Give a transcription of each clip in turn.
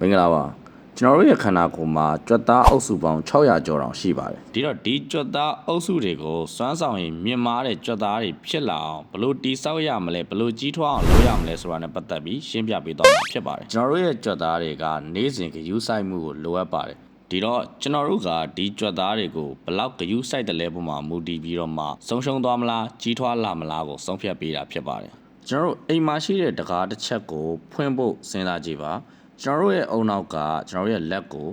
မင်္ဂလာပါကျွန်တော်တို့ရဲ့ခန္ဓာကိုယ်မှာကြွက်သားအုပ်စုပေါင်း600ကျော်တောင်ရှိပါတယ်ဒီတော့ဒီကြွက်သားအုပ်စုတွေကိုစွမ်းဆောင်ရင်မြင့်မားတဲ့ကြွက်သားတွေဖြစ်လာအောင်ဘလို့တိဆောက်ရမလဲဘလို့ကြီးထွားအောင်လုပ်ရမလဲဆိုတာနဲ့ပတ်သက်ပြီးရှင်းပြပေးသွားမှာဖြစ်ပါတယ်ကျွန်တော်တို့ရဲ့ကြွက်သားတွေကနေ့စဉ်ဂရုစိုက်မှုကိုလိုအပ်ပါတယ်ဒီတော့ကျွန်တော်တို့ကဒီကြွက်သားတွေကိုဘလောက်ဂရုစိုက်တယ်လဲပုံမှာမူတည်ပြီးတော့မှဆုံးရှုံးသွားမလားကြီးထွားလာမလားကိုဆုံးဖြတ်ပေးတာဖြစ်ပါတယ်ကျွန်တော်တို့အိမ်မှာရှိတဲ့တကားတစ်ချက်ကိုဖွင့်ဖို့စဉ်းစားကြည့်ပါကျွန်တော်တို့ရဲ့အုံနောက်ကကျွန်တော်တို့ရဲ့လက်ကို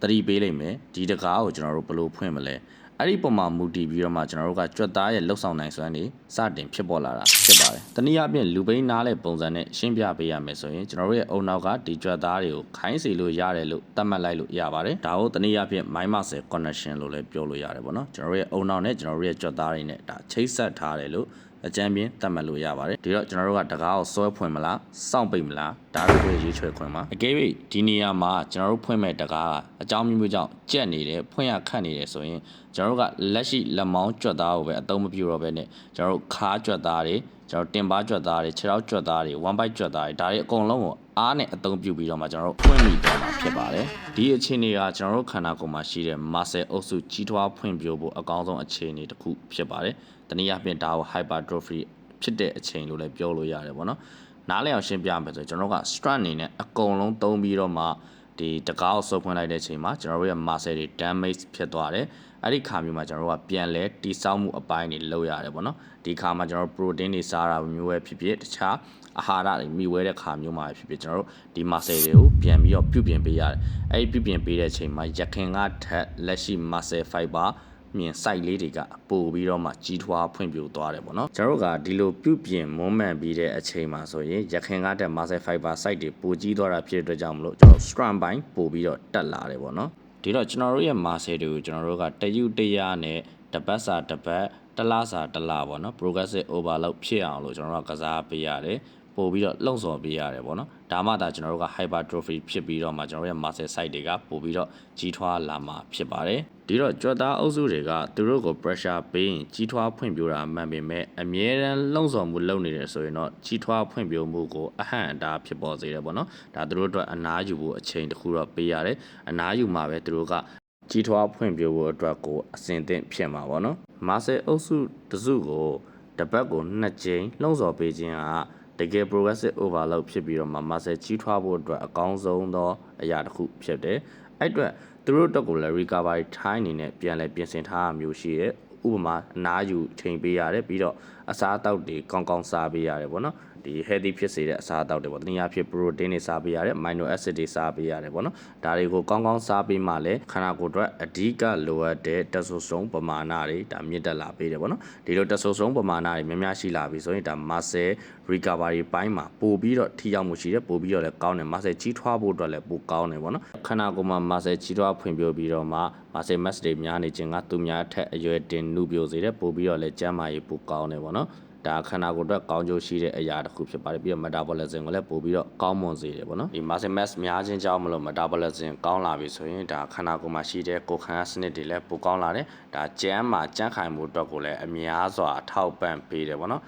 သတိပေးလိုက်မယ်ဒီတကားကိုကျွန်တော်တို့ဘယ်လိုဖွင့်မလဲအဲ့ဒီပုံမှာမူတည်ပြီးတော့မှကျွန်တော်တို့ကကြွက်သားရဲ့လှုပ်ဆောင်နိုင်စွမ်းတွေစတင်ဖြစ်ပေါ်လာတာဖြစ်ပါတယ်တနည်းအားဖြင့်လူပိန်းနားတဲ့ပုံစံနဲ့ရှင်းပြပေးရမယ်ဆိုရင်ကျွန်တော်တို့ရဲ့အုံနောက်ကဒီကြွက်သားတွေကိုခိုင်းစီလို့ရတယ်လို့သတ်မှတ်လိုက်လို့ရပါတယ်ဒါကိုတနည်းအားဖြင့် mind muscle connection လို့လည်းပြောလို့ရတယ်ပေါ့နော်ကျွန်တော်တို့ရဲ့အုံနောက်နဲ့ကျွန်တော်တို့ရဲ့ကြွက်သားတွေနဲ့ဒါချိတ်ဆက်ထားတယ်လို့အကြမ်းပြင်းသတ်မှတ်လို့ရပါတယ်ဒီတော့ကျွန်တော်တို့ကတကားကိုဆွဲဖွင့်မလားစောင့်ပိတ်မလားဒါတွေကိုရွေးချယ်ခွင့်ပါအကယ်၍ဒီနေရာမှာကျွန်တော်တို့ဖွင့်မဲ့တကားကအကြောင်းမျိုးကြောင့်ကြက်နေတယ်ဖွင့်ရခတ်နေတယ်ဆိုရင်ကျွန်တော်တို့ကလက်ရှိလက်မောင်းကြွက်သားကိုပဲအသုံးမပြုတော့ဘဲနဲ့ကျွန်တော်တို့ခါးကြွက်သားတွေကျွန်တော်တင်ပါကြွက်သားတွေခြေထောက်ကြွက်သားတွေ one bite ကြွက်သားတွေဒါတွေအကုန်လုံးကိုအားနဲ့အသုံးပြုပြီးတော့မှကျွန်တော်တို့ဖွင့်မိသွားမှာဖြစ်ပါတယ်ဒီအခြေအနေကကျွန်တော်တို့ခန္ဓာကိုယ်မှာရှိတဲ့ muscle အုပ်စုကြီးထွားဖွံ့ဖြိုးဖို့အကောင်းဆုံးအခြေအနေတစ်ခုဖြစ်ပါတယ်တနည်းအားဖြင့်ဒါကို hypertrophy ဖြစ်တဲ့အချိန်လို့လည်းပြောလို့ရတယ်ပေါ့နော်နားလည်အောင်ရှင်းပြမယ်ဆိုကျွန်တော်တို့က strength အနေနဲ့အကုန်လုံးသုံးပြီးတော့မှဒီတကားကိုဆုပ်ဖွင့်လိုက်တဲ့အချိန်မှာကျွန်တော်တို့ရဲ့ muscle တွေ damage ဖြစ်သွားတယ်အဲ့ဒီခါမျိုးမှာကျွန်တော်တို့ကပြန်လဲတိဆောက်မှုအပိုင်းတွေလုပ်ရတယ်ပေါ့နော်ဒီခါမှာကျွန်တော်တို့ protein တွေစားတာမျိုးပဲဖြစ်ဖြစ်တခြားအာဟာရတွေမိဝဲတဲ့ခါမျိုးမှာဖြစ်ဖြစ်ကျွန်တော်တို့ဒီ muscle တွေကိုပြန်ပြီးတော့ပြုပြင်ပေးရတယ်အဲ့ဒီပြုပြင်ပေးတဲ့အချိန်မှာရခင်ကထက်လက်ရှိ muscle fiberမြင် site လေးတွေကပို့ပြီးတော့မှကြီးထွားဖွံ့ဖြိုးသွားတယ်ပေါ့နော်ကျွန်တော်တို့ကဒီလိုပြုပြင်မွမ်းမံပြီးတဲ့အချိန်မှာဆိုရင်ရခင်ကတည်းက muscle fiber site တွေပိုကြီးသွားတာဖြစ်တဲ့အတွက်ကြောင့်မလို့ကျွန်တော် strength ပိုင်းပို့ပြီးတော့တက်လာတယ်ပေါ့နော်ဒီတော့ကျွန်တော်တို့ရဲ့ muscle တွေကိုကျွန်တော်တို့ကတယူတရနဲ့တပတ်စာတပတ်တလစာတလပေါ့နော် progressive overload ဖြစ်အောင်လို့ကျွန်တော်တို့ကစားပေးရတယ်ပို့ပြီးတော့လှုံ့ဆော်ပေးရတယ်ပေါ့နော်ဒါမှသာကျွန်တော်တို့က hypertrophy ဖြစ်ပြီးတော့မှကျွန်တော်တို့ရဲ့ muscle site တွေကပို့ပြီးတော့ကြီးထွားလာမှာဖြစ်ပါတယ်ဒီတော့ကြွက်သားအုပ်စုတွေကသူတို့ကို pressure ပေးရင်ကြီးထွားဖွံ့ဖြိုးတာမှန်ပေမဲ့အမြဲတမ်းလှုံ့ဆော်မှုလုပ်နေတယ်ဆိုရင်တော့ကြီးထွားဖွံ့ဖြိုးမှုကိုအဟန့်အတားဖြစ်ပေါ်စေတယ်ပေါ့နော်ဒါသူတို့အတွက်အနားယူဖို့အချိန်တစ်ခုတော့ပေးရတယ်အနားယူမှာပဲသူတို့ကကြီးထွားဖွံ့ဖြိုးဖို့အတွက်ကိုအဆင်သင့်ဖြစ်မှာပေါ့နော် muscle အုပ်စုတစ်စုကိုတစ်ပတ်ကို2ကြိမ်လှုံ့ဆော်ပေးခြင်းကတကယ် progressive overload ဖြစ်ပြီးတော့မှ muscle ကြီးထွားဖို့အတွက်အကောင်းဆုံးသောအရာတစ်ခုဖြစ်တယ်အဲ့အတွက်သူတို့တက်ကိုလည်း recovery time အနေနဲ့ပြန်လဲပြင်ဆင်ထားရမျိုးရှိရဲ့ဥပမာအနားယူချိန်ပေးရတယ်ပြီးတော့အစားအသောက်တွေကောင်းကောင်းစားပေးရတယ်ပေါ့နော်ဒီ healthy ဖြစ်စေတဲ့အစားအသောက်တွေပေါ့တနည်းအားဖြင့် protein တွေစားပေးရတယ် amino acid တွေစားပေးရတယ်ပေါ့နော်ဒါတွေကိုကောင်းကောင်းစားပေးမှလည်းခန္ဓာကိုယ်အတွက်အဓိကလိုအပ်တဲ့ testosterone ပမာဏတွေဒါမြင့်တက်လာပေးတယ်ပေါ့နော်ဒီလို testosterone ပမာဏတွေများများရှိလာပြီဆိုရင်ဒါ muscle recovery ပိုင်းမှာပို့ပြီးတော့ထိရောက်မှုရှိတယ်ပို့ပြီးတော့လည်းကောင်းတယ် muscle ကြီးထွားဖို့အတွက်လည်းပိုကောင်းတယ်ပေါ့နော်ခန္ဓာကိုယ်မှာ muscle ကြီးထွားဖွံ့ဖြိုးပြီးတော့မှ muscle mass တွေများနေခြင်းကသူများထက်အရွယ်တင်နှုတ်ပြိုစေတယ်ပို့ပြီးတော့လည်းကျန်းမာရေးပိုကောင်းတယ်ပေါ့နော်ဒါခန္ဓာကိုယ်အတွက်ကောင်းကျိုးရှိတဲ့အရာတစ်ခုဖြစ်ပါတယ်ပြီးတော့ metabolism ကိုလည်းပို့ပြီးတော့ကောင်းမွန်စေတယ်ပေါ့နော်ဒီ muscle mass များခြင်းကြောင့်မလို့ metabolism ကောင်းလာပြီဆိုရင်ဒါခန္ဓာကိုယ်မှာရှိတဲ့ကိုယ်ခံအားစနစ်တွေလည်းပိုကောင်းလာတယ်ဒါကြမ်းခိုင်မှုအတွက်ကိုလည်းအများစွာထောက်ပံ့ပေးတယ်ပေါ့နော်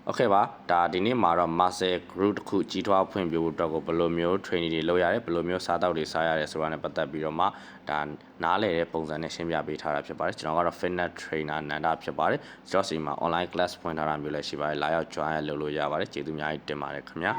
โอเคပါဒါဒီနေ့မှာတော့ muscle group တစ်ခုကြီးထွားဖွံ့ဖြိုးဖို့အတွက်ကိုဘယ်လိုမျိုး training တွေလုပ်ရတယ်ဘယ်လိုမျိုးစားတောက်တွေစားရတယ်ဆိုတာနဲ့ပတ်သက်ပြီးတော့မှဒါနားလည်တဲ့ပုံစံနဲ့ရှင်းပြပေးထားတာဖြစ်ပါတယ်ကျွန်တော်ကတော့ fitness trainer နန္ဒဖြစ်ပါတယ်ကျွန်တော်စီမှာ online class ဖွင့်ထားတာမျိုးလည်းရှိပါတယ်လာရောက် join လုပ်လို့ရပါတယ်ကျေးဇူးအများကြီးတင်ပါတယ်ခင်ဗျာ